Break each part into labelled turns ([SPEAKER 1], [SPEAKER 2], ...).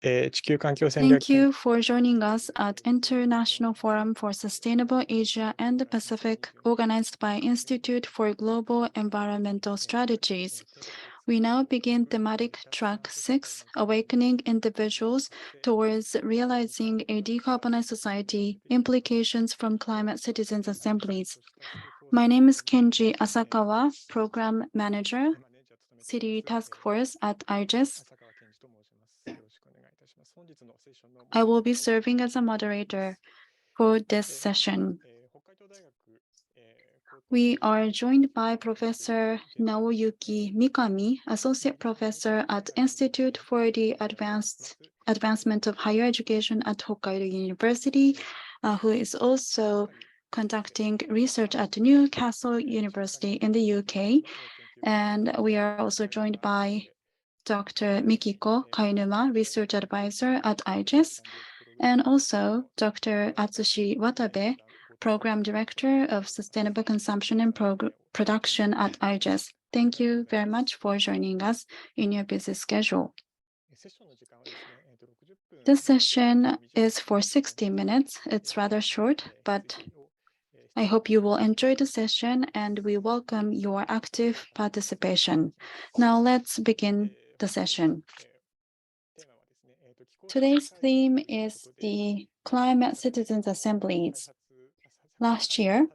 [SPEAKER 1] 地球環境戦略
[SPEAKER 2] Thank you for joining us at International Forum for Sustainable Asia and the Pacific, organized by Institute for Global Environmental Strategies. We now begin thematic track 6, Awakening Individuals Towards Realizing a Decarbonized Society, Implications from Climate Citizens Assemblies. My name is Kenji Asakawa, Program Manager, City Task Force at IGES. I will be serving as a moderator for this session. We are joined by Professor Naoyuki Mikami, Associate Professor at Institute for the Advancement of Higher Education at Hokkaido University, who is also conducting research at Newcastle University in the UK. And we are also joined by Dr. Mikiko Kainuma, Research Advisor at IGES, and also Dr. Atsushi Watabe, Program Director of Sustainable Consumption and Production at IGES. Thank you very much for joining us in your busy schedule. This session is for 60 minutes. It's rather short, but I hope you will enjoy the session and we welcome your active participation. Now let's begin the session. Today's theme is the Climate Citizens Assemblies. Last year,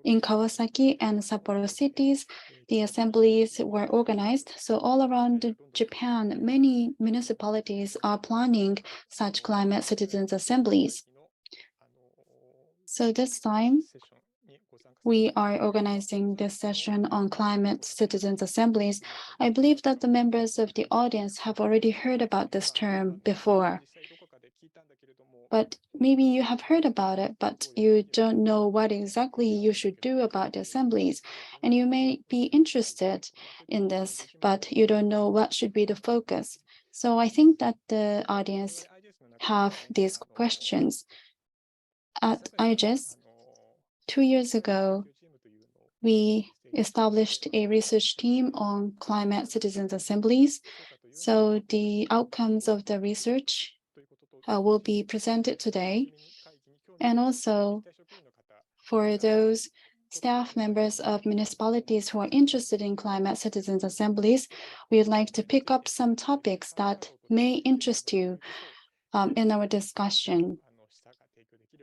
[SPEAKER 2] in Kawasaki and Sapporo cities, the assemblies were organized. So all around Japan, many municipalities are planning such climate citizens assemblies. So this time, we are organizing this session on climate citizens assemblies. I believe that the members of the audience have already heard about this term before. But maybe you have heard about it, but you don't know what exactly you should do about the assemblies. And you may be interested in this, but you don't know what should be the focus. So I think that the audience have these questions. At IGES, 2 years ago, we established a research team on climate citizens assemblies. So the outcomes of the research will be presented today. And also, for those staff members of municipalities who are interested in climate citizens assemblies, we'd like to pick up some topics that may interest you in our discussion.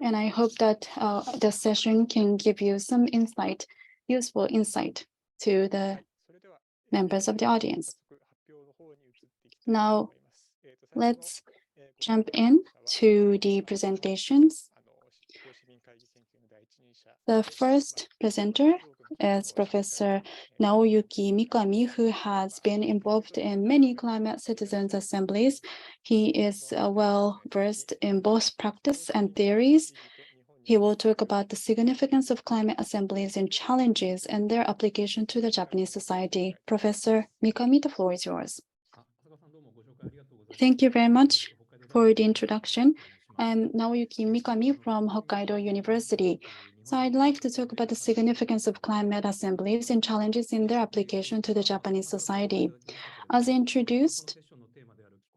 [SPEAKER 2] And I hope that this session can give you some insight, useful insight to the members of the audience. Now, let's jump in to the presentations. The first presenter is Professor Naoyuki Mikami, who has been involved in many climate citizens assemblies. He is well-versed in both practice and theories. He will talk about the significance of climate assemblies and challenges and their application to the Japanese society. Professor Mikami, the floor is yours. Thank you very much for the introduction. I'm Naoyuki Mikami from Hokkaido University. So I'd like to talk about the significance of climate assemblies and challenges in their application to the Japanese society. As introduced,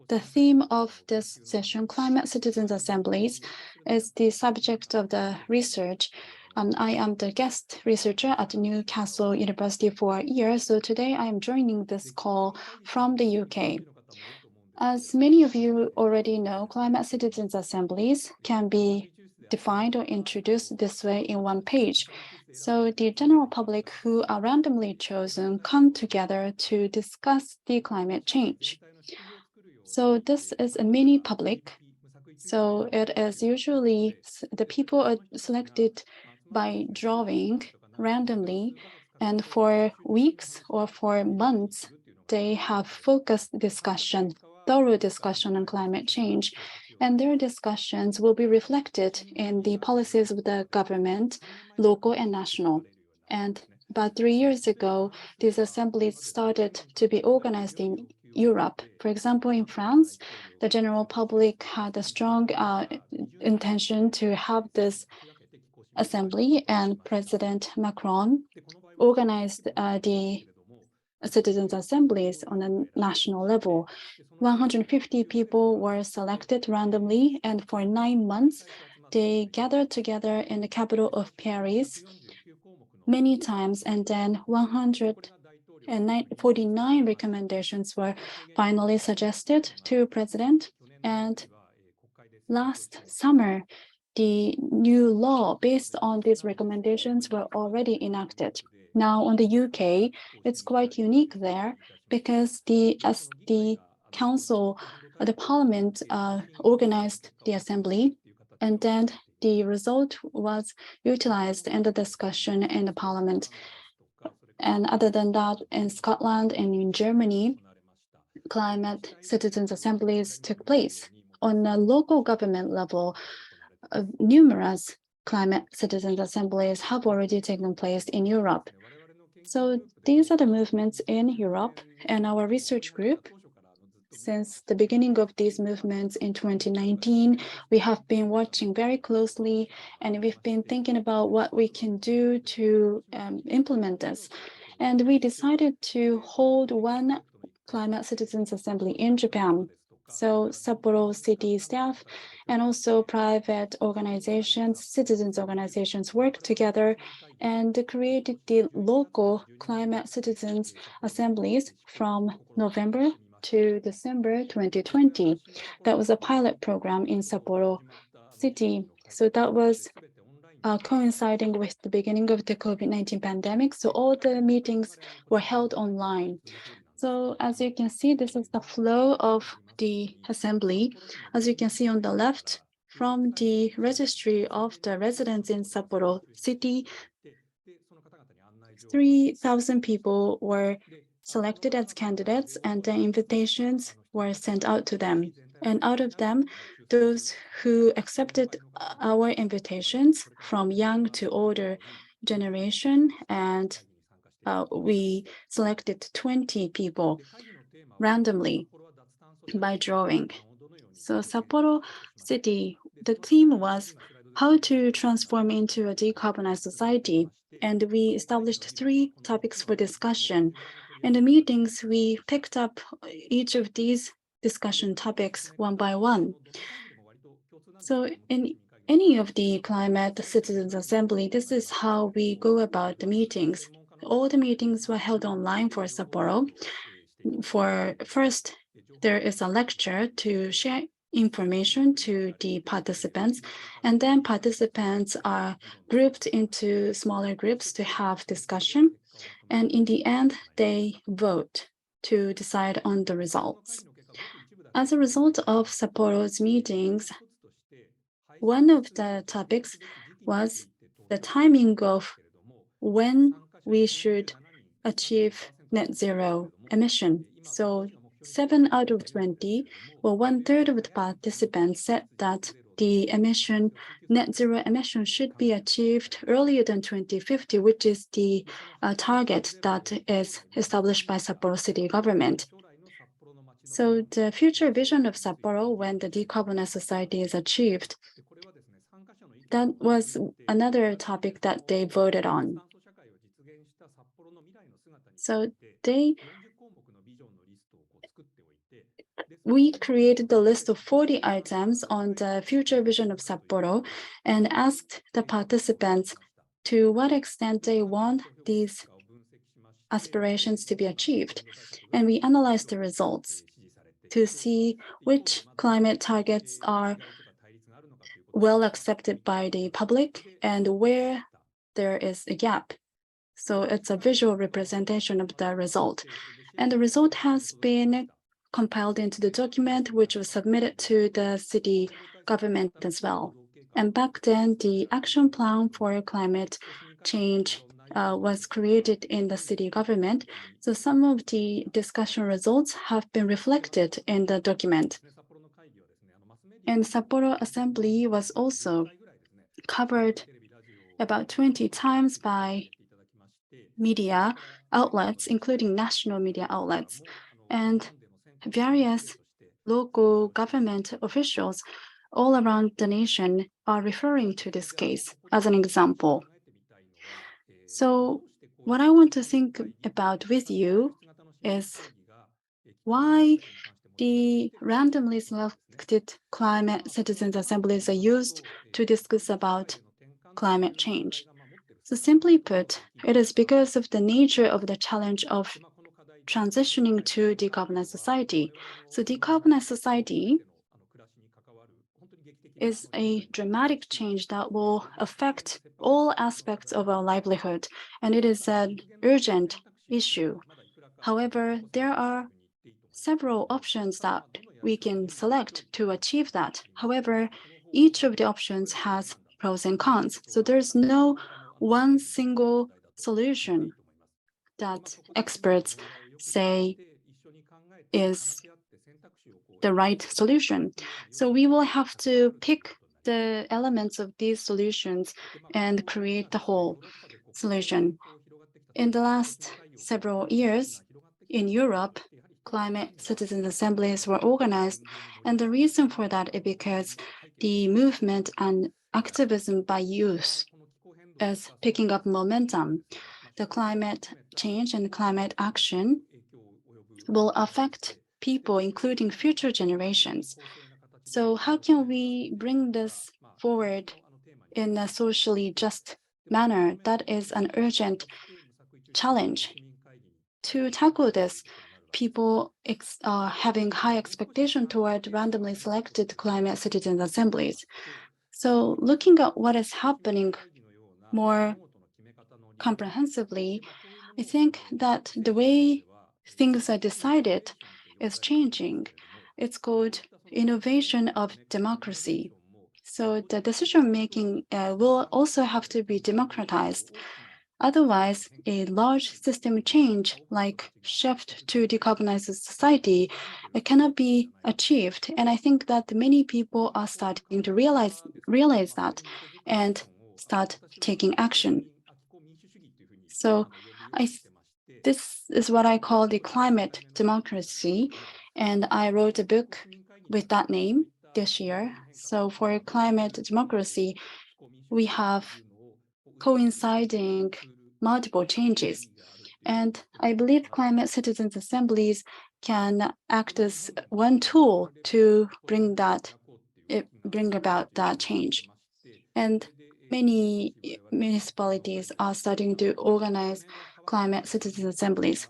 [SPEAKER 2] the theme of this session, Climate Citizens Assemblies, is the subject of the research. I am the guest researcher at Newcastle University for a year, so today I am joining this call from the UK. As many of you already know, climate citizens assemblies can be defined or introduced this way in one page. So the general public who are randomly chosen come together to discuss the climate change. So this is a mini public. So it is usually the people are selected by drawing randomly, and for weeks or for months, they have focused discussion, thorough discussion on climate change, and their discussions will be reflected in the policies of the government, local and national. And about 3 years ago, these assemblies started to be organized in Europe. For example, in France, the general public had a strong intention to have this assembly, and President Macron organized the citizens' assemblies on a national level. 150 people were selected randomly, and for 9 months, they gathered together in the capital of Paris many times, and then 149 recommendations were finally suggested to President. And last summer, the new law based on these recommendations were already enacted. Now, on the UK, it's quite unique there because the council, the parliament organized the assembly, and then the result was utilized in the discussion in the parliament. And other than that, in Scotland and in Germany, climate citizens' assemblies took place. On a local government level, numerous climate citizens' assemblies have already taken place in Europe. So these are the movements in Europe, and our research group, since the beginning of these movements in 2019, we have been watching very closely, and we've been thinking about what we can do to implement this. And we decided to hold one climate citizens assembly in Japan. So Sapporo city staff and also private organizations, citizens organizations worked together and created the local climate citizens assemblies from November to December 2020. That was a pilot program in Sapporo city. So that was coinciding with the beginning of the COVID-19 pandemic. So all the meetings were held online. So as you can see, this is the flow of the assembly. As you can see on the left, from the registry of the residents in Sapporo city, 3,000 people were selected as candidates, and the invitations were sent out to them. And out of them, those who accepted our invitations from young to older generation, and we selected 20 people randomly by drawing. So Sapporo city, the theme was how to transform into a decarbonized society. And we established 3 topics for discussion. In the meetings, we picked up each of these discussion topics one by one. So in any of the climate citizens assembly, this is how we go about the meetings. All the meetings were held online for Sapporo. For first, there is a lecture to share information to the participants, and then participants are grouped into smaller groups to have discussion, and in the end, they vote to decide on the results. As a result of Sapporo's meetings, one of the topics was the timing of when we should achieve net zero emission. So 7 out of 20, well, 1/3 of the participants said that the net zero emission should be achieved earlier than 2050, which is the target that is established by Sapporo city government. So the future vision of Sapporo when the decarbonized society is achieved, that was another topic that they voted on. So we created the list of 40 items on the future vision of Sapporo and asked the participants to what extent they want these aspirations to be achieved. And we analyzed the results to see which climate targets are well accepted by the public and where there is a gap. So it's a visual representation of the result. And the result has been compiled into the document, which was submitted to the city government as well. And back then, the action plan for climate change was created in the city government. So some of the discussion results have been reflected in the document. And Sapporo Assembly was also covered about 20 times by media outlets, including national media outlets, and various local government officials all around the nation are referring to this case as an example. So what I want to think about with you is why the randomly selected climate citizens assemblies are used to discuss about climate change. So simply put, it is because of the nature of the challenge of transitioning to decarbonized society. So decarbonized society is a dramatic change that will affect all aspects of our livelihood, and it is an urgent issue. However, there are several options that we can select to achieve that. However, each of the options has pros and cons. So there's no one single solution that experts say is the right solution. So we will have to pick the elements of these solutions and create the whole solution. In the last several years in Europe, climate citizen assemblies were organized. And the reason for that is because the movement and activism by youth is picking up momentum. The climate change and climate action will affect people, including future generations. So how can we bring this forward in a socially just manner? That is an urgent challenge. To tackle this, people are having high expectation toward randomly selected climate citizen assemblies. So looking at what is happening more comprehensively, I think that the way things are decided is changing. It's called innovation of democracy. So the decision making will also have to be democratized. Otherwise, a large system change like shift to decarbonized society cannot be achieved. And I think that many people are starting to realize that and start taking action. So this is what I call the climate democracy. And I wrote a book with that name this year. So for climate democracy, we have coinciding multiple changes. And I believe climate citizens assemblies can act as one tool to bring about that change. And many municipalities are starting to organize climate citizen assemblies.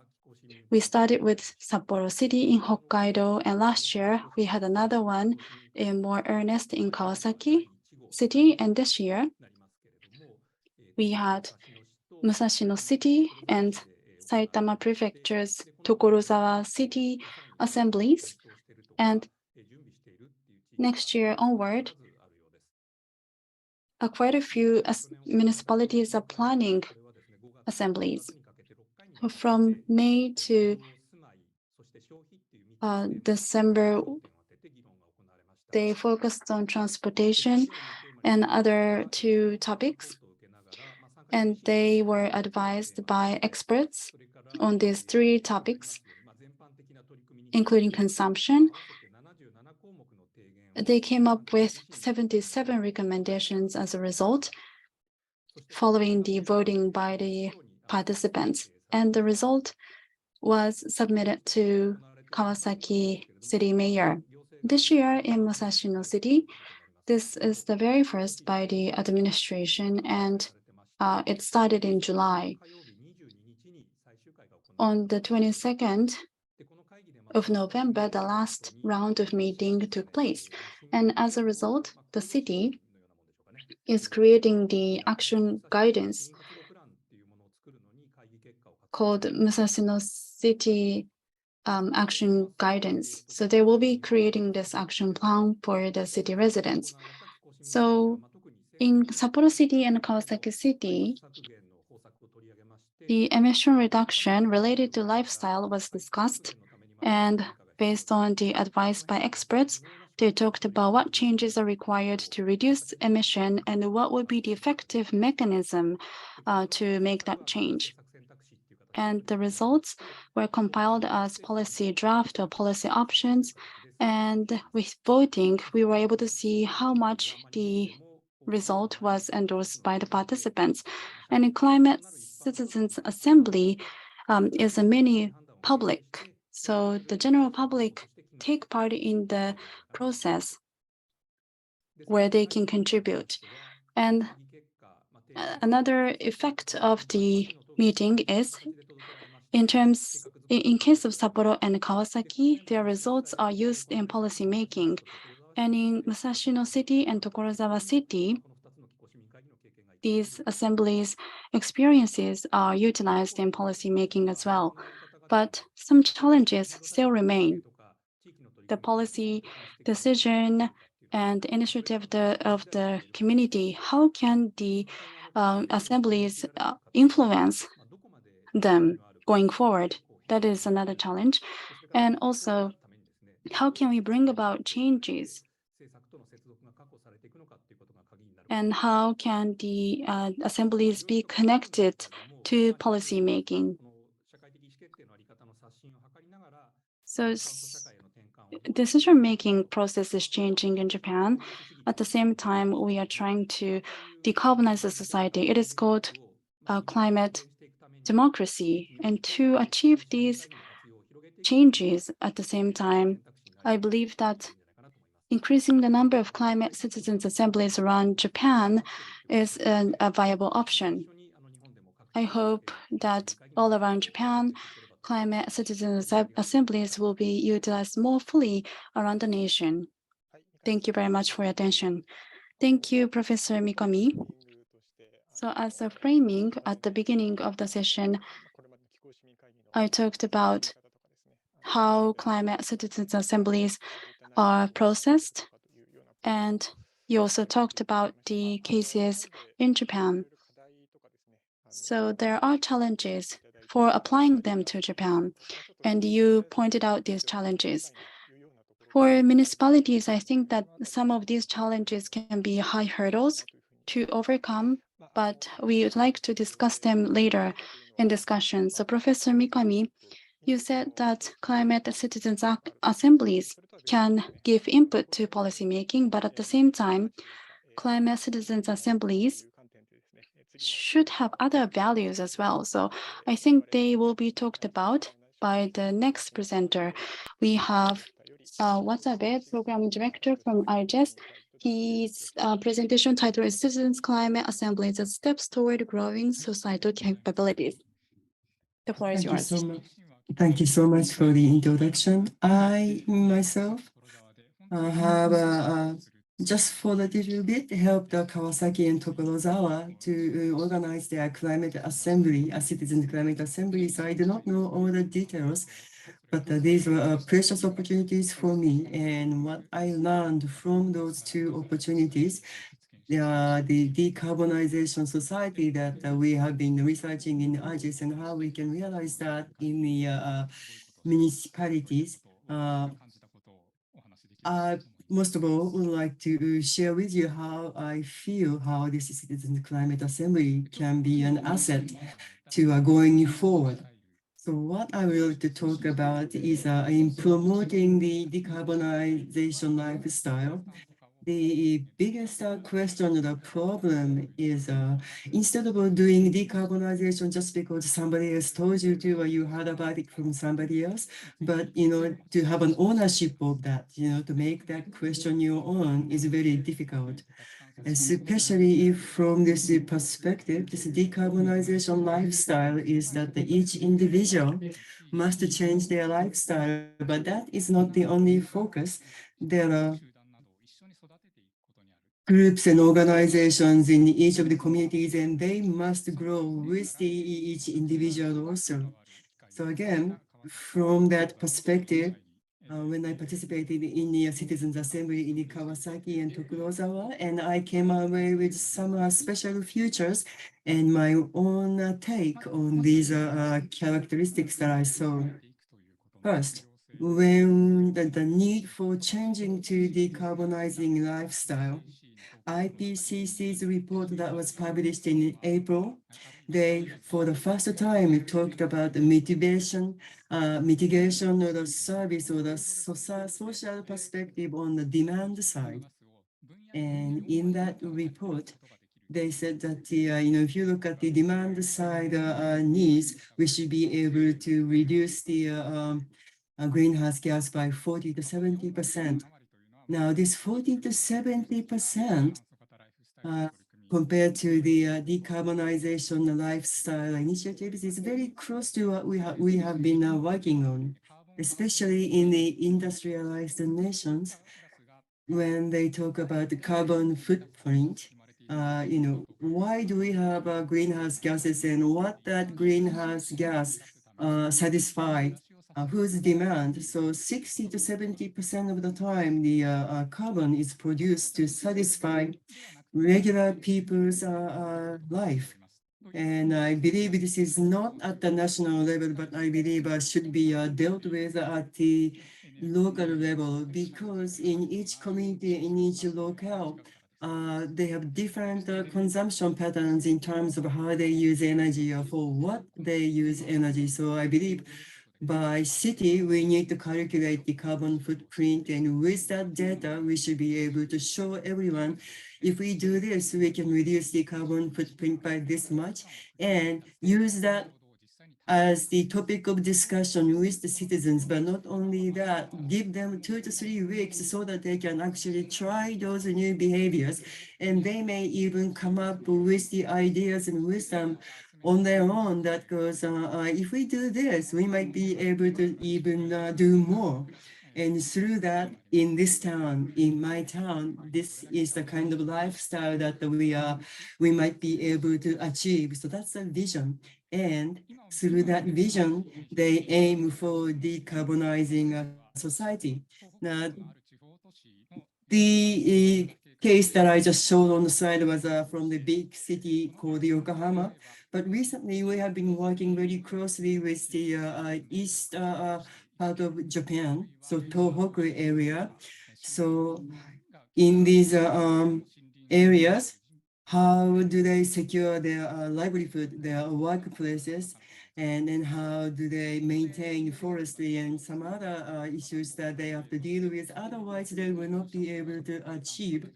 [SPEAKER 2] We started with Sapporo City in Hokkaido, and last year we had another one in more earnest in Kawasaki City, and this year we had Musashino City and Saitama Prefecture's Tokorozawa City assemblies, and next year onward, quite a few municipalities are planning assemblies. From May to December, they focused on transportation and other two topics, and they were advised by experts on these three topics, including consumption. They came up with 77 recommendations as a result, following the voting by the participants. And the result was submitted to Kawasaki City Mayor. This year in Musashino City, this is the very first by the administration, and it started in July. On the 22nd of November, the last round of meeting took place. And as a result, the city is creating the action guidance called Musashino City Action Guidance. So they will be creating this action plan for the city residents. So in Sapporo City and Kawasaki City, the emission reduction related to lifestyle was discussed, and based on the advice by experts, they talked about what changes are required to reduce emission and what would be the effective mechanism to make that change. And the results were compiled as policy draft or policy options. And with voting, we were able to see how much the result was endorsed by the participants. And in Climate Citizens Assembly is a mini public. So the general public take part in the process where they can contribute. And another effect of the meeting is in case of Sapporo and Kawasaki, their results are used in policy making. And in Musashino City and Tokorozawa City, these assemblies experiences are utilized in policy making as well. But some challenges still remain. The policy decision and initiative of the community, how can the assemblies influence them going forward? That is another challenge. And also, how can we bring about changes? And how can the assemblies be connected to policy making? So decision-making process is changing in Japan. At the same time, we are trying to decarbonize the society. It is called climate democracy. And to achieve these changes at the same time, I believe that increasing the number of climate citizens assemblies around Japan is a viable option. I hope that all around Japan, climate citizens assemblies will be utilized more fully around the nation. Thank you very much for your attention. Thank you, Professor Mikami. So as a framing at the beginning of the session, I talked about how climate citizens assemblies are processed, and you also talked about the cases in Japan. So there are challenges for applying them to Japan, and you pointed out these challenges. For municipalities, I think that some of these challenges can be high hurdles to overcome, but we would like to discuss them later in discussion. So Professor Mikami, you said that climate citizens assemblies can give input to policymaking, but at the same time, climate citizens assemblies should have other values as well. So I think they will be talked about by the next presenter. We have Watabe, Program Director from IGES. His presentation title is Citizens Climate Assemblies as Steps Toward Growing Societal Capabilities. The floor is yours.
[SPEAKER 1] Thank you so much for the introduction. I myself have just for a little bit helped Kawasaki and Tokorozawa to organize their climate assembly, a citizen climate assembly. So I do not know all the details, but these were precious opportunities for me. And what I learned from those two opportunities, the decarbonization society that we have been researching in IGES and how we can realize that in the municipalities. Most of all, would like to share with you how I feel how this Citizen Climate Assembly can be an asset to going forward. So what I will to talk about is in promoting the decarbonization lifestyle. The biggest question or the problem is instead of doing decarbonization just because somebody else told you to or you heard about it from somebody else, but to have an ownership of that, to make that question your own is very difficult. Especially if from this perspective, this decarbonization lifestyle is that each individual must change their lifestyle, but that is not the only focus. There are groups and organizations in each of the communities, and they must grow with each individual also. So again, from that perspective, when I participated in the Citizens Assembly in the Kawasaki and Tokorozawa, and I came away with some special features and my own take on these characteristics that I saw. First, when the need for changing to decarbonizing lifestyle, IPCC's report that was published in April, they, for the first time, talked about the mitigation or the service or the social perspective on the demand side. And in that report, they said that if you look at the demand side needs, we should be able to reduce the greenhouse gas by 40 to 70%. Now, this 40 to 70% compared to the decarbonization lifestyle initiatives is very close to what we have been working on, especially in the industrialized nations. When they talk about the carbon footprint, why do we have greenhouse gases and what that greenhouse gas satisfy whose demand? So 60 to 70% of the time, the carbon is produced to satisfy regular people's life. And I believe this is not at the national level, but I believe should be dealt with at the local level, because in each community, in each locale, they have different consumption patterns in terms of how they use energy or for what they use energy. So I believe by city, we need to calculate the carbon footprint, and with that data, we should be able to show everyone, if we do this, we can reduce the carbon footprint by this much, and use that as the topic of discussion with the citizens. But not only that, give them 2 to 3 weeks so that they can actually try those new behaviors, and they may even come up with the ideas and wisdom on their own that goes, if we do this, we might be able to even do more. And through that, in this town, in my town, this is the kind of lifestyle that we might be able to achieve. So that's a vision. And through that vision, they aim for decarbonizing society. Now, the case that I just showed on the side was from the big city called Yokohama. But recently, we have been working very closely with the east part of Japan, so Tohoku area. So in these areas, how do they secure their livelihood, their workplaces, and then how do they maintain forestry and some other issues that they have to deal with? Otherwise, they will not be able to achieve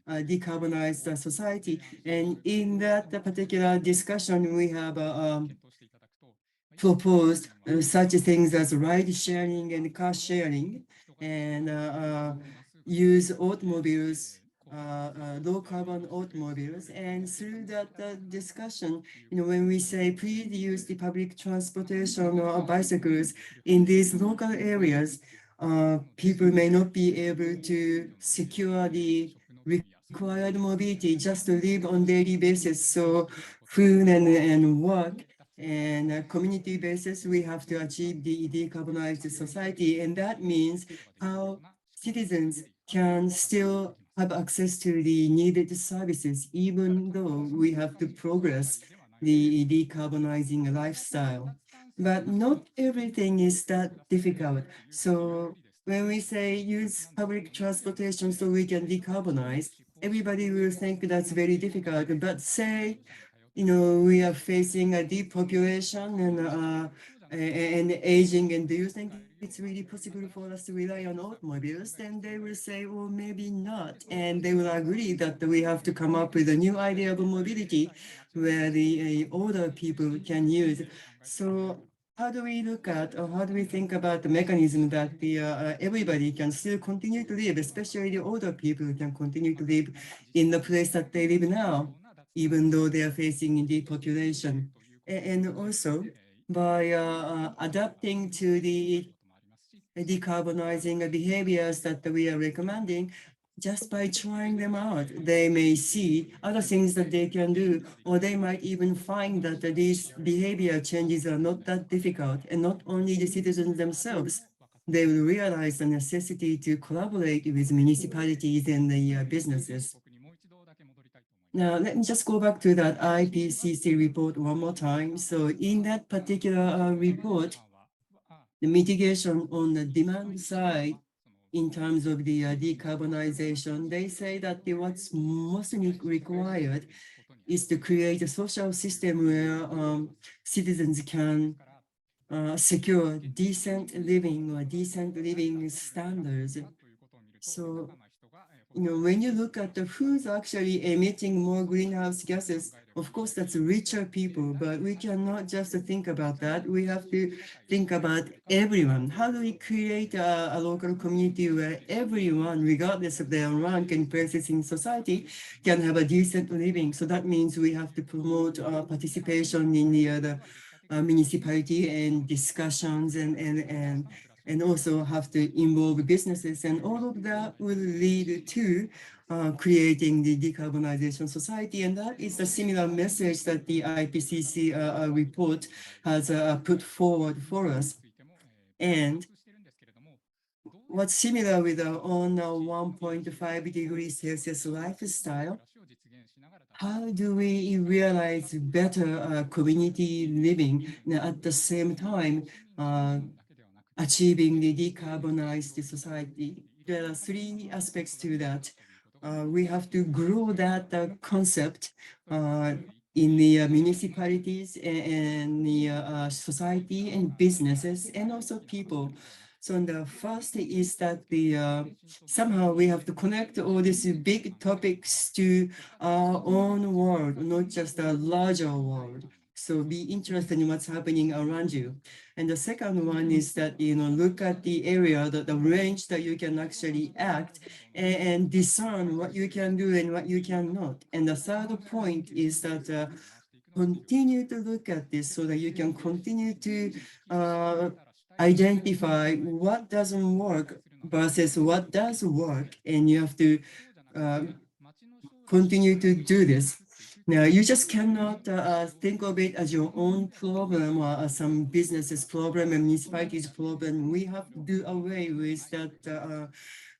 [SPEAKER 1] decarbonized society. And in that particular discussion, we have proposed such things as ride sharing and car sharing, and use automobiles, low carbon automobiles. And through that discussion, when we say please use the public transportation or bicycles in these local areas, people may not be able to secure the required mobility just to live on daily basis. So food and work and community basis, we have to achieve the decarbonized society. And that means how citizens can still have access to the needed services, even though we have to progress the decarbonizing lifestyle. But not everything is that difficult. So when we say use public transportation so we can decarbonize, everybody will think that's very difficult. But say, we are facing a depopulation and aging, and do you think it's really possible for us to rely on automobiles? Then they will say, well, maybe not. And they will agree that we have to come up with a new idea of mobility where the older people can use. So how do we look at, or how do we think about the mechanism that everybody can still continue to live, especially the older people can continue to live in the place that they live now, even though they are facing depopulation? And also, by adapting to the decarbonizing behaviors that we are recommending, just by trying them out, they may see other things that they can do, or they might even find that these behavior changes are not that difficult. And not only the citizens themselves, they will realize the necessity to collaborate with municipalities and the businesses. Now, let me just go back to that IPCC report one more time. So in that particular report, the mitigation on the demand side in terms of the decarbonization, they say that what's most required is to create a social system where citizens can secure decent living or decent living standards. So when you look at the who's actually emitting more greenhouse gases, of course, that's richer people, but we cannot just think about that. We have to think about everyone. How do we create a local community where everyone, regardless of their rank and places in society, can have a decent living? So that means we have to promote participation in the municipality and discussions and also have to involve businesses, and all of that will lead to creating the decarbonization society. And that is the similar message that the IPCC report has put forward for us. And what's similar with our own 1.5 degrees Celsius lifestyle, how do we realize better community living at the same time achieving the decarbonized society? There are three aspects to that. We have to grow that concept in the municipalities and the society and businesses and also people. So the first is that somehow we have to connect all these big topics to our own world, not just a larger world. So be interested in what's happening around you. And the second one is that, look at the area, the range that you can actually act and discern what you can do and what you cannot. And the third point is that continue to look at this so that you can continue to identify what doesn't work versus what does work. And you have to continue to do this. Now, you just cannot think of it as your own problem or some business's problem and municipality's problem. We have to do away with that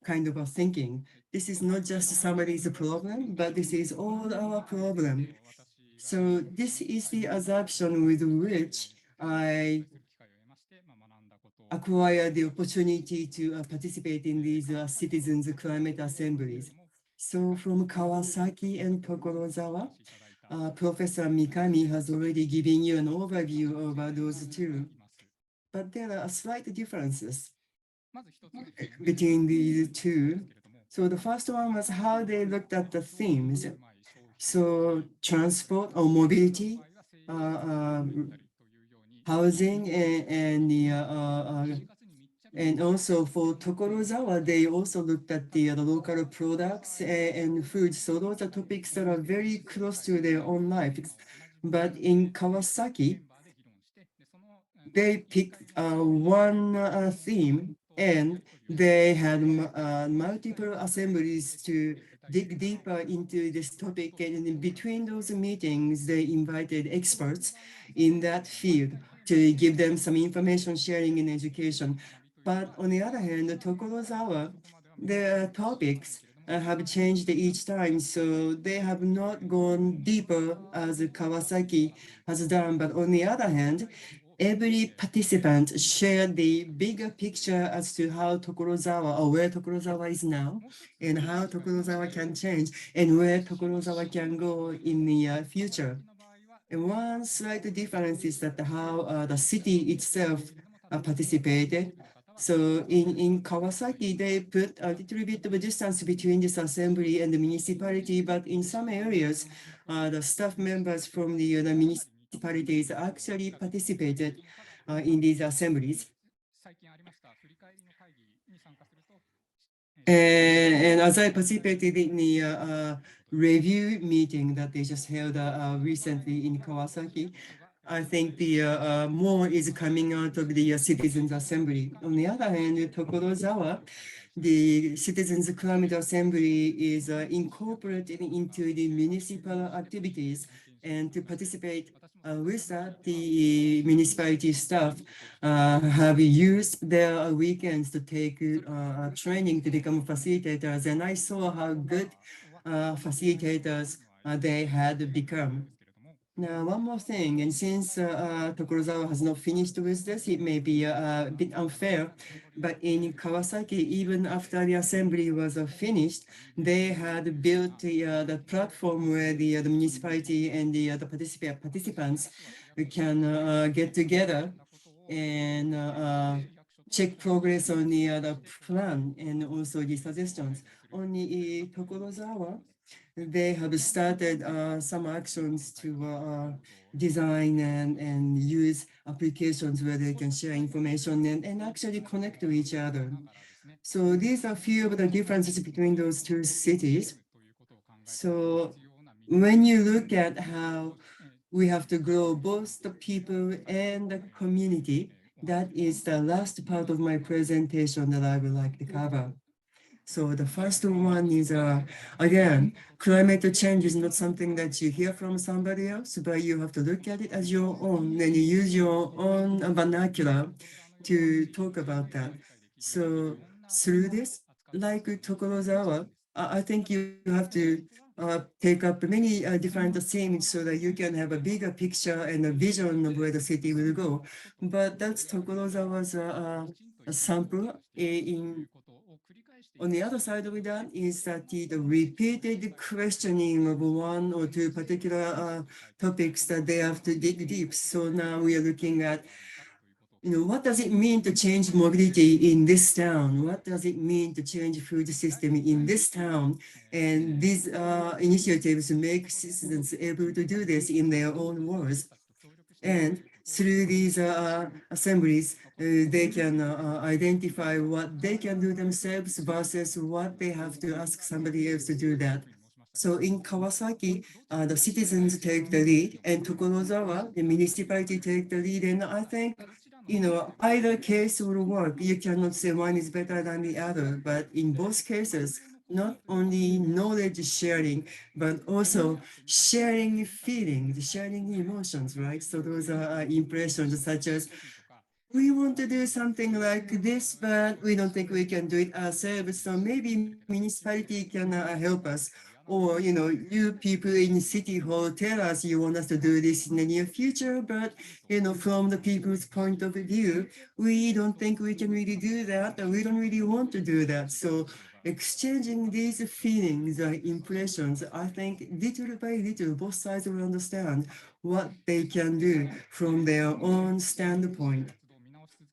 [SPEAKER 1] kind of a thinking. This is not just somebody's problem, but this is all our problem. So this is the assumption with which I acquired the opportunity to participate in these citizens' climate assemblies. So from Kawasaki and Tokorozawa, Professor Mikami has already given you an overview of those two. But there are slight differences between these two. So the first one was how they looked at the themes. So transport or mobility, housing, and also for Tokorozawa, they also looked at the local products and food. So those are topics that are very close to their own lives. But in Kawasaki, they picked one theme and they had multiple assemblies to dig deeper into this topic. And in between those meetings, they invited experts in that field to give them some information sharing and education. But on the other hand, Tokorozawa, their topics have changed each time, so they have not gone deeper as Kawasaki has done. But on the other hand, every participant shared the bigger picture as to how Tokorozawa or where Tokorozawa is now and how Tokorozawa can change and where Tokorozawa can go in the future. And one slight difference is that how the city itself participated. So in Kawasaki, they put a little bit of a distance between this assembly and the municipality, but in some areas, the staff members from the municipalities actually participated in these assemblies. And as I participated in the review meeting that they just held recently in Kawasaki, I think the more is coming out of the Citizens Assembly. On the other hand, Tokorozawa, the Citizens Climate Assembly is incorporated into the municipal activities, and to participate with that, the municipality staff have used their weekends to take training to become facilitators, and I saw how good facilitators they had become. Now, one more thing, and since Tokorozawa has not finished with this, it may be a bit unfair, but in Kawasaki, even after the assembly was finished, they had built the platform where the municipality and the participants can get together and check progress on the plan and also the suggestions. On the Tokorozawa, they have started some actions to design and use applications where they can share information and actually connect to each other. So these are a few of the differences between those two cities. So when you look at how we have to grow both the people and the community, that is the last part of my presentation that I would like to cover. So the first one is, again, climate change is not something that you hear from somebody else, but you have to look at it as your own and you use your own vernacular to talk about that. So through this, like Tokorozawa, I think you have to take up many different themes so that you can have a bigger picture and a vision of where the city will go. But that's Tokorozawa's a sample on the other side of that is that the repeated questioning of one or two particular topics that they have to dig deep. So now we are looking at, what does it mean to change mobility in this town? What does it mean to change food system in this town? And these initiatives make citizens able to do this in their own words. And through these assemblies, they can identify what they can do themselves versus what they have to ask somebody else to do that. So in Kawasaki, the citizens take the lead, and Tokorozawa, the municipality take the lead. And I think, either case will work. You cannot say one is better than the other, but in both cases, not only knowledge sharing, but also sharing feelings, sharing emotions, right? So those are impressions such as, we want to do something like this, but we don't think we can do it ourselves. So maybe municipality can help us. Or, you people in City Hall tell us you want us to do this in the near future, but, from the people's point of view, we don't think we can really do that, and we don't really want to do that. So exchanging these feelings, impressions, I think little by little, both sides will understand what they can do from their own standpoint.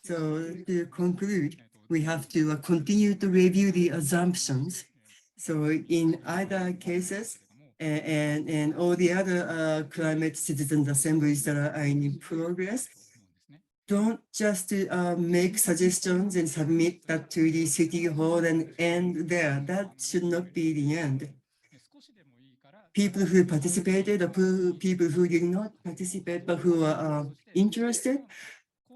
[SPEAKER 1] So to conclude, we have to continue to review the assumptions. So in either cases, and all the other climate citizens assemblies that are in progress, don't just make suggestions and submit that to the city hall and end there. That should not be the end. People who participated, or people who did not participate but who are interested,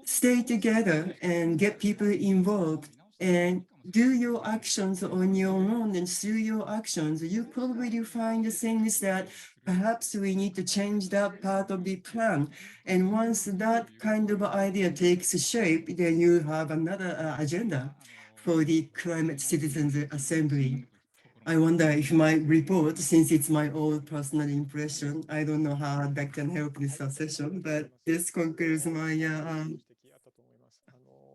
[SPEAKER 1] stay together and get people involved and do your actions on your own. And through your actions, you probably find the things that perhaps we need to change that part of the plan. And once that kind of idea takes shape, then you have another agenda for the Climate Citizens Assembly. I wonder if my report, since it's my own personal impression, I don't know how that can help this session, but this concludes my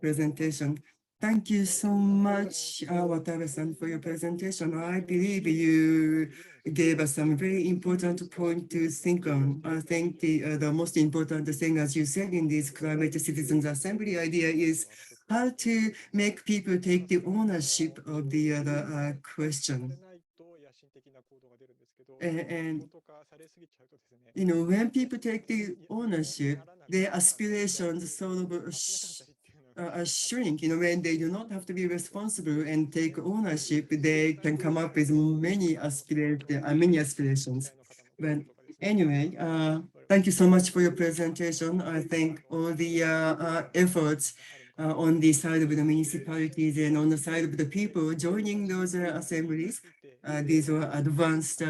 [SPEAKER 1] presentation. Thank you so much, Watabe-san, for your presentation. I believe you gave us some very important point to think on. I think the most important thing, as you said, in this Climate Citizens Assembly idea is how to make people take the ownership of the question. And when people take the ownership, their aspirations sort of shrink. When they do not have to be responsible and take ownership, they can come up with many aspirations. But anyway, thank you so much for your presentation. I think all the efforts on the side of the municipalities and on the side of the people joining those assemblies, these were advanced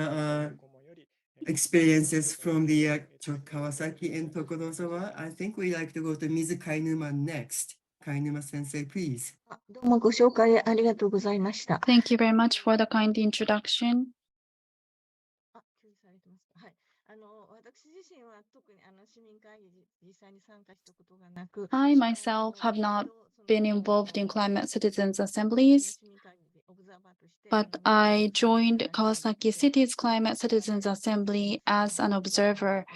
[SPEAKER 1] experiences from the Kawasaki and Tokorozawa. I think we like to go to Ms. Kainuma next. Kainuma sensei, please.
[SPEAKER 3] どうもご紹介ありがとうございました。
[SPEAKER 2] Thank you very much for the kind introduction.
[SPEAKER 3] 共有されてますか。はい。私自身は特に市民会議実際に参加したことがなく、
[SPEAKER 2] I myself have not been involved in climate citizens assemblies, but I joined Kawasaki City's Climate Citizens Assembly as an observer.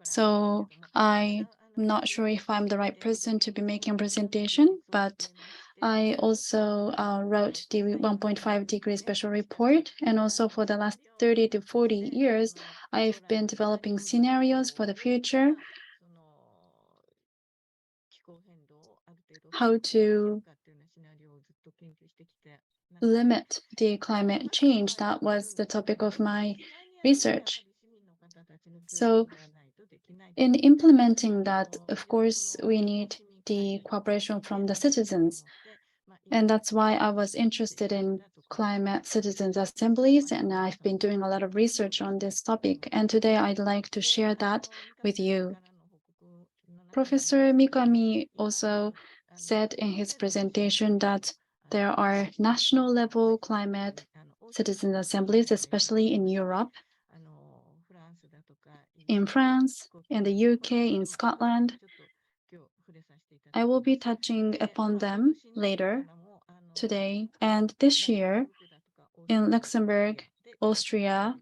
[SPEAKER 2] So I I'm not sure if I'm the right person to be making a presentation, but I also wrote the 1.5 degree special report. And also for the last 30 to 40 years, I've been developing scenarios for the future, how to limit the climate change. That was the topic of my research. So in implementing that, of course, we need the cooperation from the citizens. And that's why I was interested in climate citizens assemblies, and I've been doing a lot of research on this topic. And today I'd like to share that with you. Professor Mikami also said in his presentation that there are national level climate citizen assemblies, especially in Europe, in France, in the UK, in Scotland. I will be touching upon them later today. And this year in Luxembourg, Austria,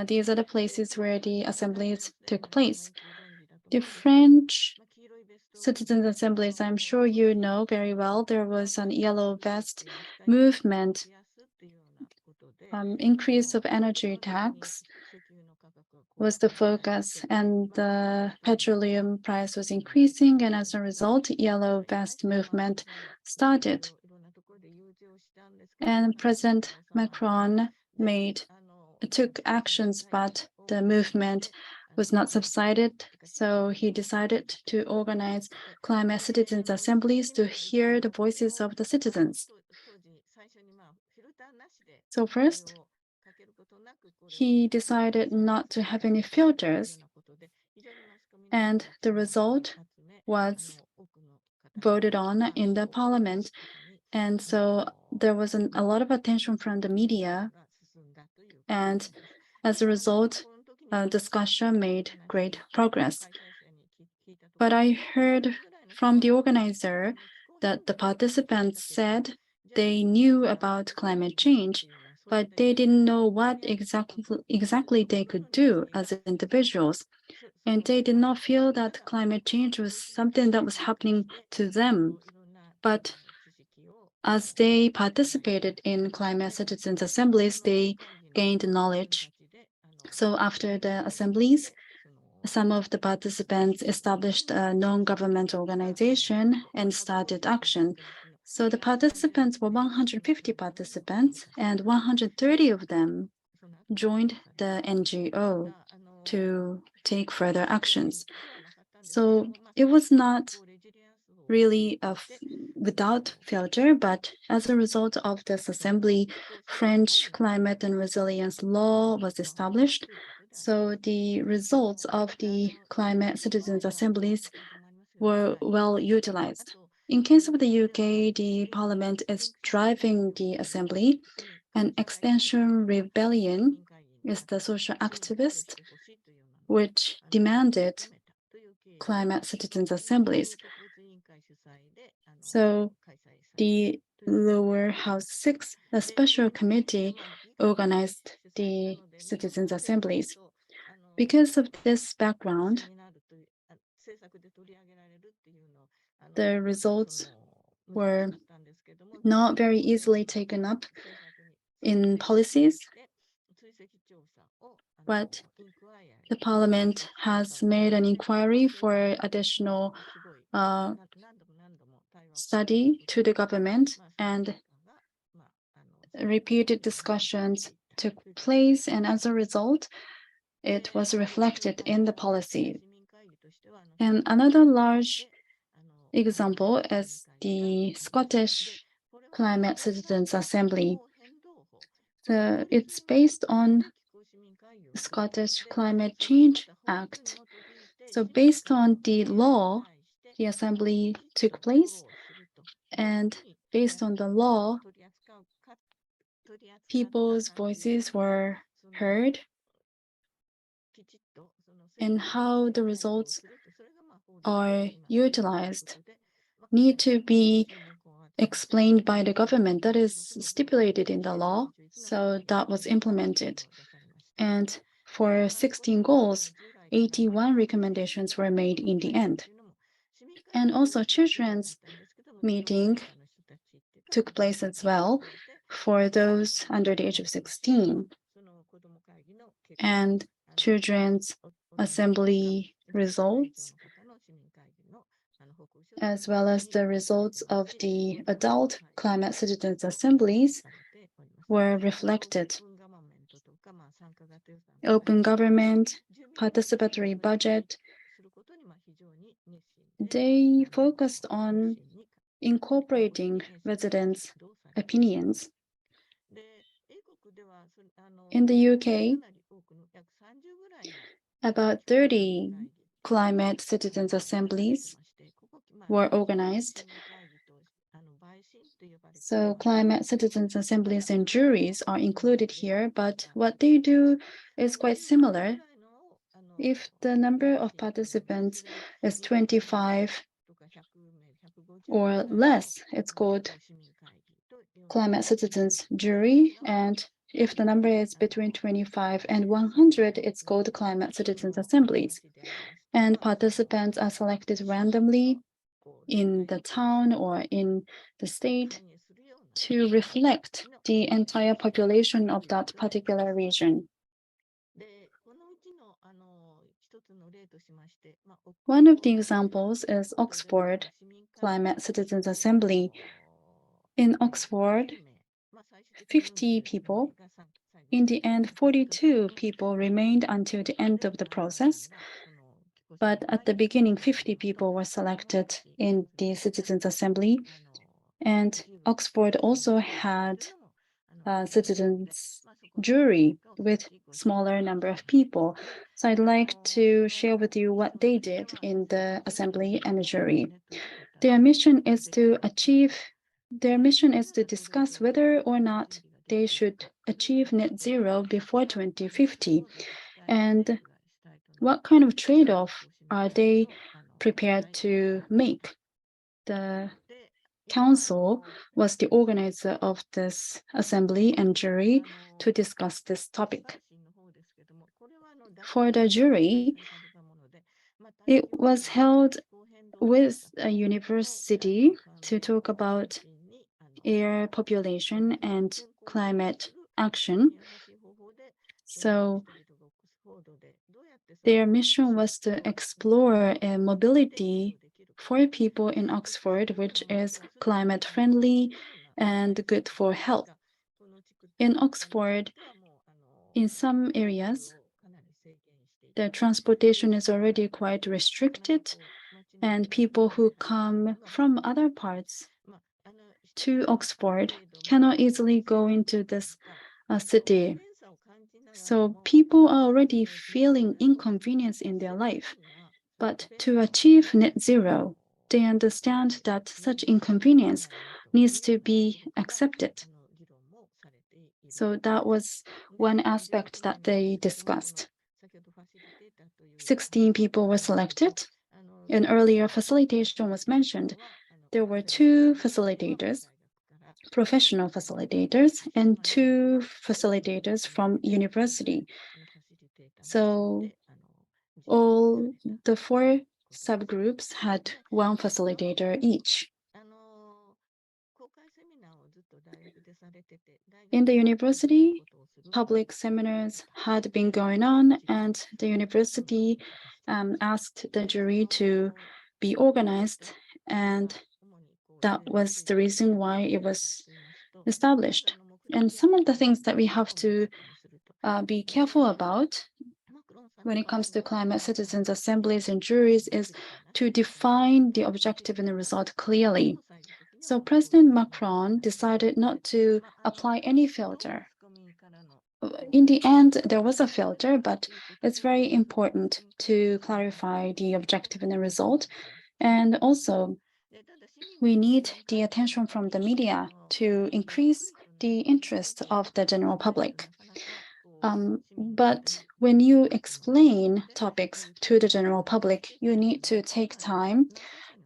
[SPEAKER 2] these are the places where the assemblies took place. The French citizens assemblies, I'm sure you know very well, there was an yellow vest movement, increase of energy tax was the focus, and the petroleum price was increasing, and as a result, yellow vest movement started. And President Macron took actions, but the movement was not subsided. So he decided to organize climate citizens assemblies to hear the voices of the citizens. So first, he decided not to have any filters, and the result was voted on in the parliament. And so there was a lot of attention from the media, and as a result, discussion made great progress. But I heard from the organizer that the participants said they knew about climate change, but they didn't know what exactly they could do as individuals. And they did not feel that climate change was something that was happening to them. But as they participated in climate citizens assemblies, they gained knowledge. So after the assemblies, some of the participants established a non-governmental organization and started action. So the participants were 150 participants, and 130 of them joined the NGO to take further actions. So it was not really without filter, but as a result of this assembly, French climate and resilience law was established. So the results of the climate citizens assemblies were well utilized. In case of the UK, the parliament is driving the assembly, and Extinction Rebellion is the social activist which demanded climate citizens assemblies. So the lower house 6, the special committee, organized the citizens assemblies. Because of this background, the results were not very easily taken up in policies, but the parliament has made an inquiry for additional study to the government, and repeated discussions took place, and as a result, it was reflected in the policy. And another large example is the Scottish Climate Citizens Assembly. It's based on the Scottish Climate Change Act. So based on the law, the assembly took place, and based on the law, people's voices were heard, and how the results are utilized need to be explained by the government. That is stipulated in the law, so that was implemented. And for 16 goals, 81 recommendations were made in the end. And also children's meeting took place as well for those under the age of 16. And children's assembly results, as well as the results of the adult climate citizens assemblies, were reflected. Open government, participatory budget, they focused on incorporating residents' opinions. In the UK, about 30 climate citizens assemblies were organized. So climate citizens assemblies and juries are included here, but what they do is quite similar. If the number of participants is 25 or less, it's called climate citizens jury, and if the number is between 25 and 100, it's called climate citizens assemblies. And participants are selected randomly in the town or in the state to reflect the entire population of that particular region. One of the examples is Oxford Climate Citizens Assembly. In Oxford, 50 people. In the end, 42 people remained until the end of the process. But at the beginning, 50 people were selected in the Citizens Assembly. And Oxford also had a citizens jury with smaller number of people. So I'd like to share with you what they did in the assembly and the jury. Their mission is to discuss whether or not they should achieve net zero before 2050. And what kind of trade-off are they prepared to make? The council was the organizer of this assembly and jury to discuss this topic. For the jury, it was held with a university to talk about air population and climate action. So their mission was to explore a mobility for people in Oxford, which is climate friendly and good for health. In Oxford, in some areas, the transportation is already quite restricted, and people who come from other parts to Oxford cannot easily go into this city. So people are already feeling inconvenience in their life. But to achieve net zero, they understand that such inconvenience needs to be accepted. So that was one aspect that they discussed. 16 people were selected. An earlier facilitation was mentioned. There were 2 facilitators, professional facilitators, and 2 facilitators from university. So all the 4 subgroups had 1 facilitator each. In the university, public seminars had been going on, and the university asked the jury to be organized, and that was the reason why it was established. And some of the things that we have to be careful about when it comes to climate citizens assemblies and juries is to define the objective and the result clearly. So President Macron decided not to apply any filter. In the end, there was a filter, but it's very important to clarify the objective and the result. And also, we need the attention from the media to increase the interest of the general public. But when you explain topics to the general public, you need to take time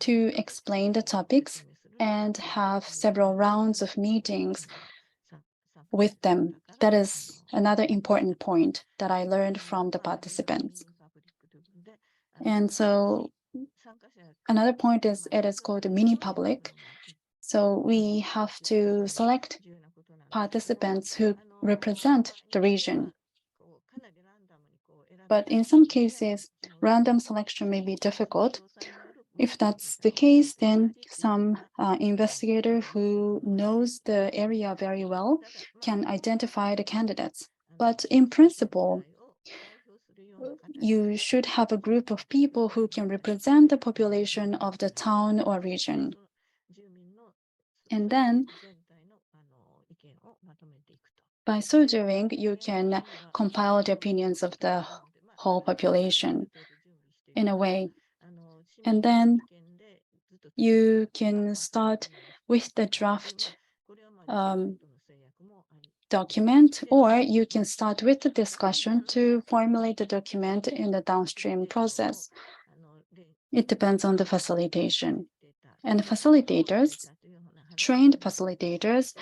[SPEAKER 2] to explain the topics and have several rounds of meetings with them. That is another important point that I learned from the participants. And so another point is it is called a mini public. So we have to select participants who represent the region. But in some cases, random selection may be difficult. If that's the case, then some investigator who knows the area very well can identify the candidates. But in principle, you should have a group of people who can represent the population of the town or region. And then by so doing, you can compile the opinions of the whole population in a way. And then you can start with the draft document, or you can start with the discussion to formulate the document in the downstream process. It depends on the facilitation. And facilitators, trained facilitators,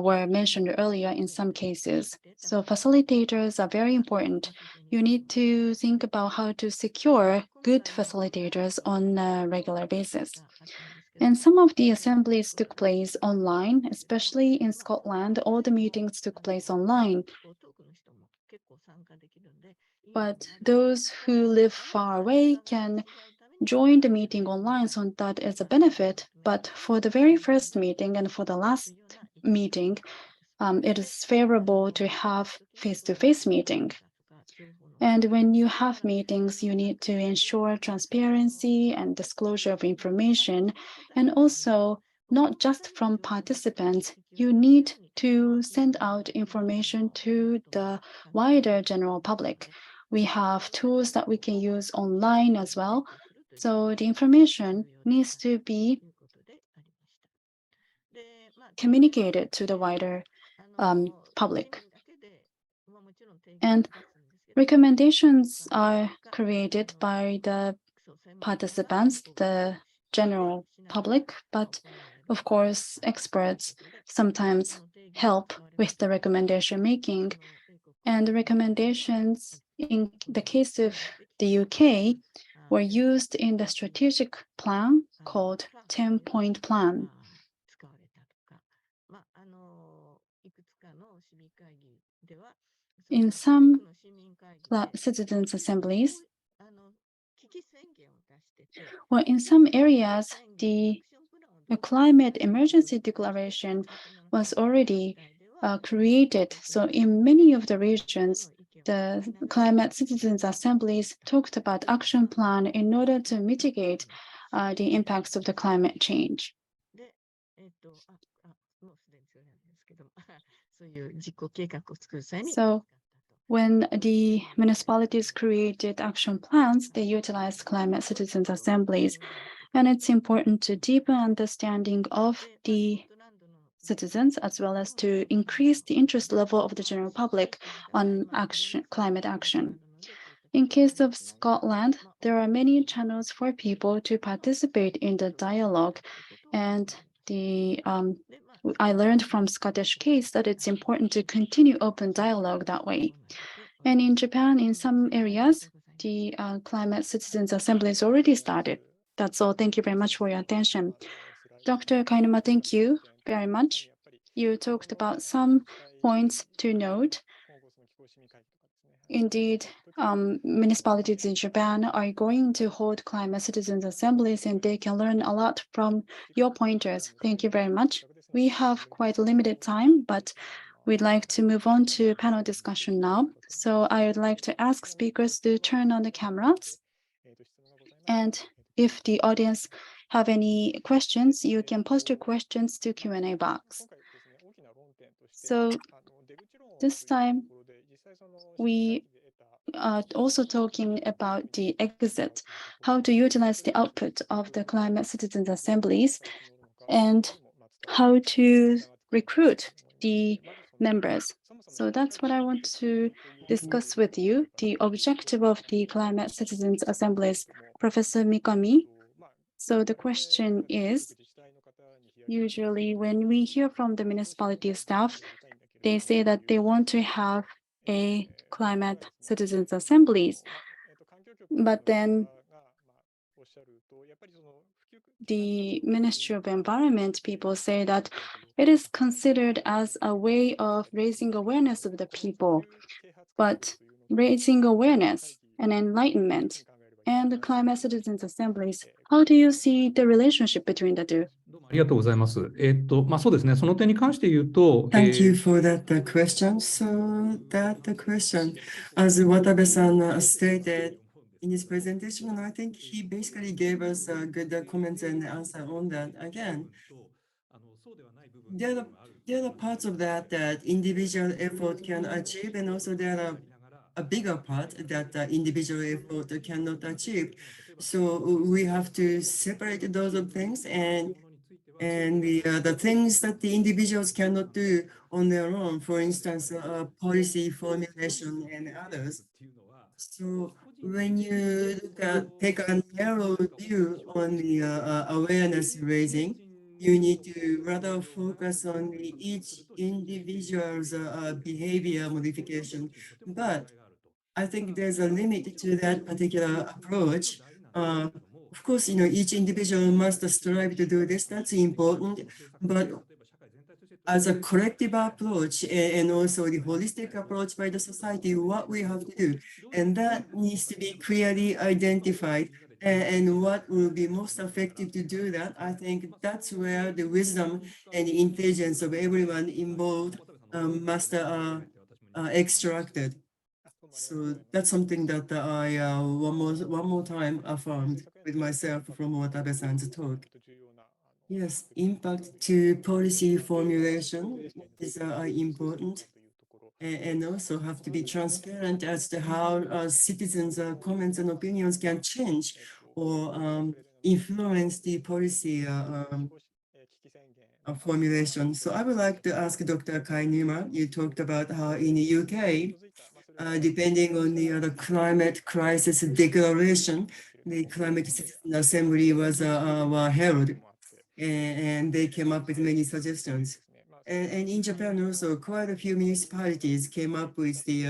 [SPEAKER 2] were mentioned earlier in some cases. So facilitators are very important. You need to think about how to secure good facilitators on a regular basis. And some of the assemblies took place online, especially in Scotland. All the meetings took place online. But those who live far away can join the meeting online, so that is a benefit. But for the very first meeting and for the last meeting, it is favorable to have face-to-face meeting. And when you have meetings, you need to ensure transparency and disclosure of information, and also not just from participants, you need to send out information to the wider general public. We have tools that we can use online as well. So the information needs to be communicated to the wider public. And recommendations are created by the participants, the general public, but of course, experts sometimes help with the recommendation making. And the recommendations in the case of the UK were used in the strategic plan called 10-point plan. In some citizens' assemblies, well, in some areas, the climate emergency declaration was already created. So in many of the regions, the climate citizens' assemblies talked about action plan in order to mitigate the impacts of the climate change. So when the municipalities created action plans, they utilized climate citizens' assemblies. And it's important to deepen understanding of the citizens, as well as to increase the interest level of the general public on climate action. In case of Scotland, there are many channels for people to participate in the dialogue, and I learned from Scottish case that it's important to continue open dialogue that way. And in Japan, in some areas, the climate citizens assemblies already started. That's all. Thank you very much for your attention. Dr. Kainuma, thank you very much. You talked about some points to note. Indeed, municipalities in Japan are going to hold climate citizens assemblies, and they can learn a lot from your pointers. Thank you very much. We have quite limited time, but we'd like to move on to panel discussion now. So I would like to ask speakers to turn on the cameras. And if the audience have any questions, you can post your questions to Q&A box. So this time, we are also talking about the exit, how to utilize the output of the climate citizens assemblies, and how to recruit the members. So that's what I want to discuss with you, the objective of the climate citizens assemblies. Professor Mikami. So the question is, usually when we hear from the municipality staff, they say that they want to have a climate citizens assemblies. But then the Ministry of Environment people say that it is considered as a way of raising awareness of the people. But raising awareness and enlightenment and the climate citizens assemblies, how do you see the relationship between the two?
[SPEAKER 4] ありがとうございます。そうですね。その点に関して言うと、
[SPEAKER 1] Thank you for that question. So that the question, as Watabe-san stated in his presentation, I think he basically gave us good comments and answer on that. Again, there are parts of that that individual effort can achieve, and also there are a bigger part that individual effort cannot achieve. So we have to separate those things, and the things that the individuals cannot do on their own, for instance, policy formulation and others. So when you take a narrow view on the awareness raising, you need to rather focus on each individual's behavior modification. But I think there's a limit to that particular approach. Of course, each individual must strive to do this. That's important. But as a collective approach and also the holistic approach by the society, what we have to do, and that needs to be clearly identified. And what will be most effective to do that, I think that's where the wisdom and the intelligence of everyone involved must extracted. So that's something that I one more time affirmed with myself from Watabe-san's talk. Yes, impact to policy formulation is important, and also have to be transparent as to how citizens' comments and opinions can change or influence the policy formulation. So I would like to ask Dr. Kai Newman, you talked about how in the UK, depending on the climate crisis declaration, the Climate Citizen Assembly was held, and they came up with many suggestions. And in Japan also, quite a few municipalities came up with the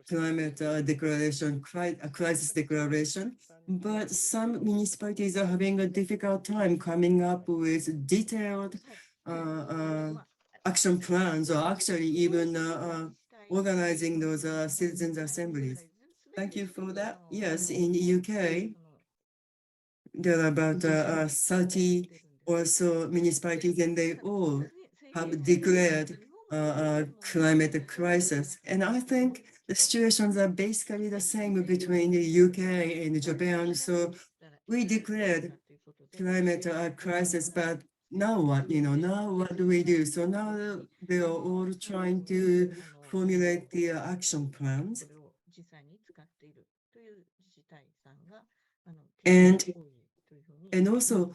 [SPEAKER 1] climate declaration, crisis declaration. But some municipalities are having a difficult time coming up with detailed action plans, or actually even organizing those citizens' assemblies. Thank you for that. Yes, in the UK, there are about 30 or so municipalities, and they all have declared a climate crisis. And I think the situations are basically the same between the UK and Japan. So we declared climate crisis, but now what, now what do we do? So now they are all trying to formulate the action plans. And also,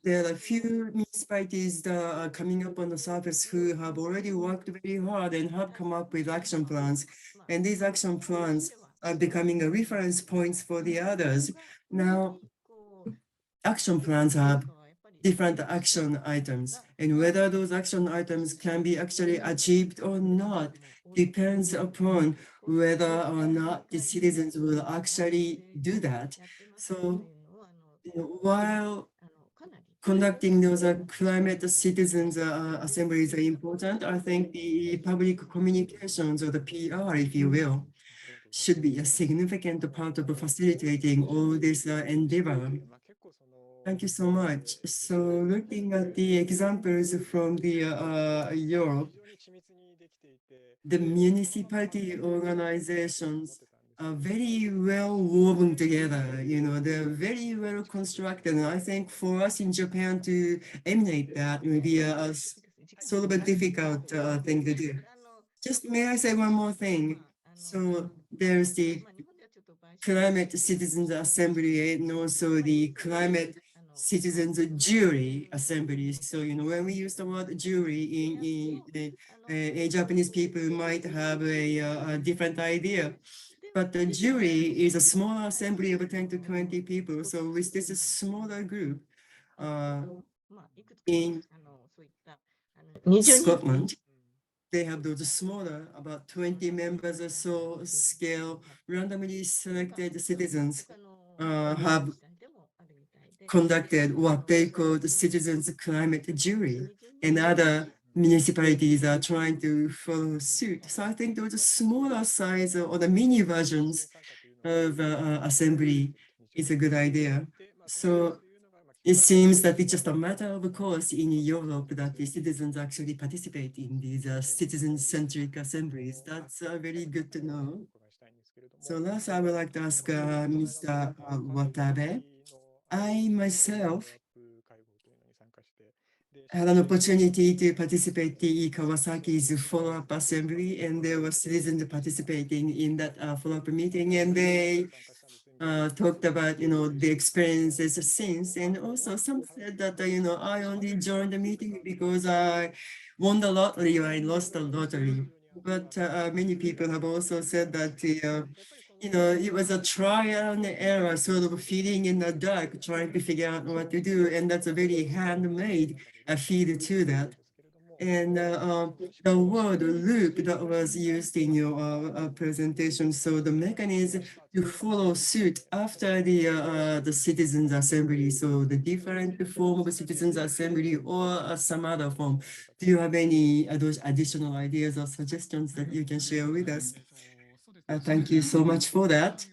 [SPEAKER 1] there are a few municipalities that are coming up on the surface who have already worked very hard and have come up with action plans. And these action plans are becoming a reference points for the others. Now, action plans have different action items, and whether those action items can be actually achieved or not depends upon whether or not the citizens will actually do that. So while conducting those climate citizens assemblies are important, I think the public communications, or the PR, if you will, should be a significant part of facilitating all this endeavor. Thank you so much. So looking at the examples from the Europe, the municipality organizations are very well woven together. They're very well constructed. And I think for us in Japan to emanate that will be a sort of a difficult thing to do. Just may I say one more thing? So there's the Climate Citizens Assembly and also the Climate Citizens Jury Assembly. So, when we use the word jury in Japanese people might have a different idea. But the jury is a small assembly of 10 to 20 people. So with this smaller group in Scotland, they have those smaller, about 20 members or so scale, randomly selected citizens have conducted what they call the Citizens Climate Jury, and other municipalities are trying to follow suit. So I think those smaller size or the mini versions of assembly is a good idea. So it seems that it's just a matter of course in Europe that the citizens actually participate in these citizen-centric assemblies. That's very good to know. So last, I would like to ask Mr. Watabe. I myself had an opportunity to participate in Kawasaki's follow-up assembly, and there were citizens participating in that follow-up meeting, and they talked about, the experiences since, and also some said that, I only joined the meeting because I won the lottery or I lost the lottery. But many people have also said that, it was a trial and error, sort of feeling in the dark, trying to figure out what to do, and that's a very handmade feel to that. And the word loop that was used in your presentation, so the mechanism to follow suit after the citizens assembly, so the different form of citizens assembly or some other form. Do you have any additional ideas or suggestions that you can share with us? Thank you so much for that.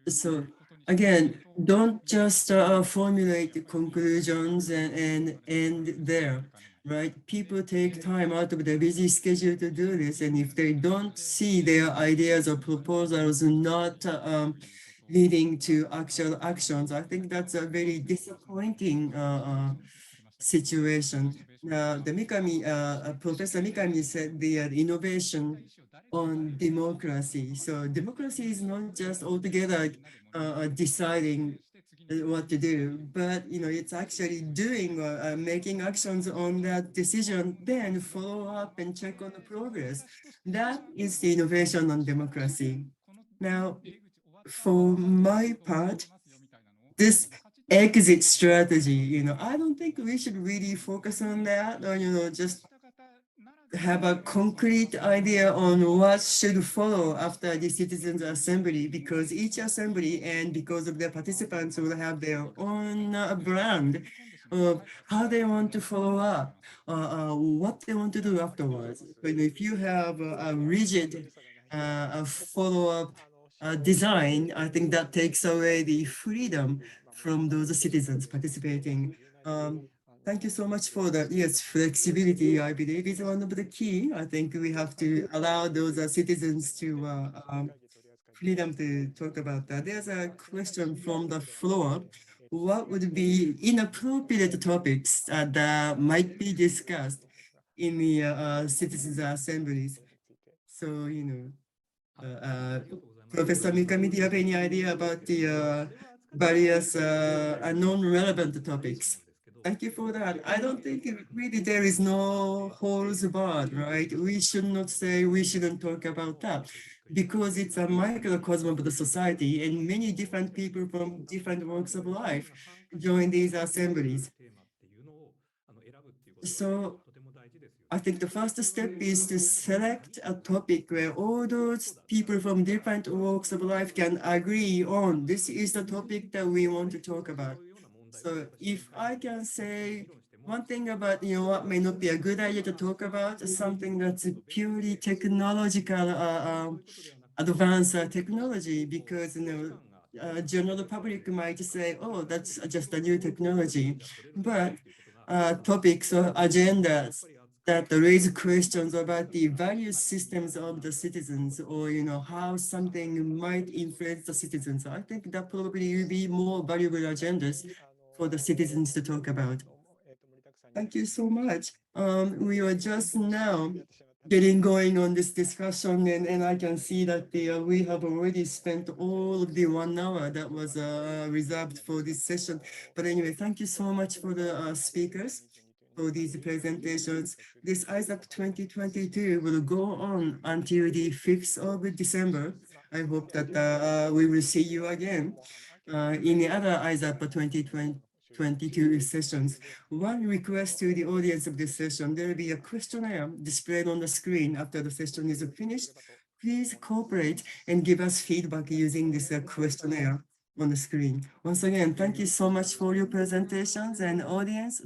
[SPEAKER 1] So again, don't just formulate conclusions and end there, right? People take time out of their busy schedule to do this, and if they don't see their ideas or proposals not leading to actual actions, I think that's a very disappointing situation. Professor Mikami said the innovation on democracy. So democracy is not just altogether deciding what to do, but it's actually doing making actions on that decision, then follow up and check on the progress. That is the innovation on democracy. Now, for my part, this exit strategy, I don't think we should really focus on that, or just have a concrete idea on what should follow after the citizens assembly, because each assembly and because of their participants will have their own brand of how they want to follow up, what they want to do afterwards. But if you have a rigid follow-up design, I think that takes away the freedom from those citizens participating. Thank you so much for that. Yes, flexibility, I believe, is one of the key. I think we have to allow those citizens to freedom to talk about that. There's a question from the floor. What would be inappropriate topics that might be discussed in the citizens' assemblies? So, Professor Mikami, do you have any idea about the various non-relevant topics? Thank you for that. I don't think really there is no holes barred, right? We should not say we shouldn't talk about that because it's a microcosm of the society and many different people from different walks of life join these assemblies. So I think the first step is to select a topic where all those people from different walks of life can agree on this is the topic that we want to talk about. So if I can say one thing about what may not be a good idea to talk about, something that's purely technological, advanced technology, because general public might say, oh, that's just a new technology, but topics or agendas that raise questions about the value systems of the citizens, or how something might influence the citizens. I think that probably will be more valuable agendas for the citizens to talk about. Thank you so much. We are just now getting going on this discussion, and I can see that we have already spent all of the 1 hour that was reserved for this session. But anyway, thank you so much for the speakers for these presentations. This ISAC 2022 will go on until the 5th of December. I hope that we will see you again in the other ISAP 22 sessions. One request to the audience of this session, there will be a questionnaire displayed on the screen after the session is finished. Please cooperate and give us feedback using this questionnaire on the screen. Once again, thank you so much for your presentations, and audience,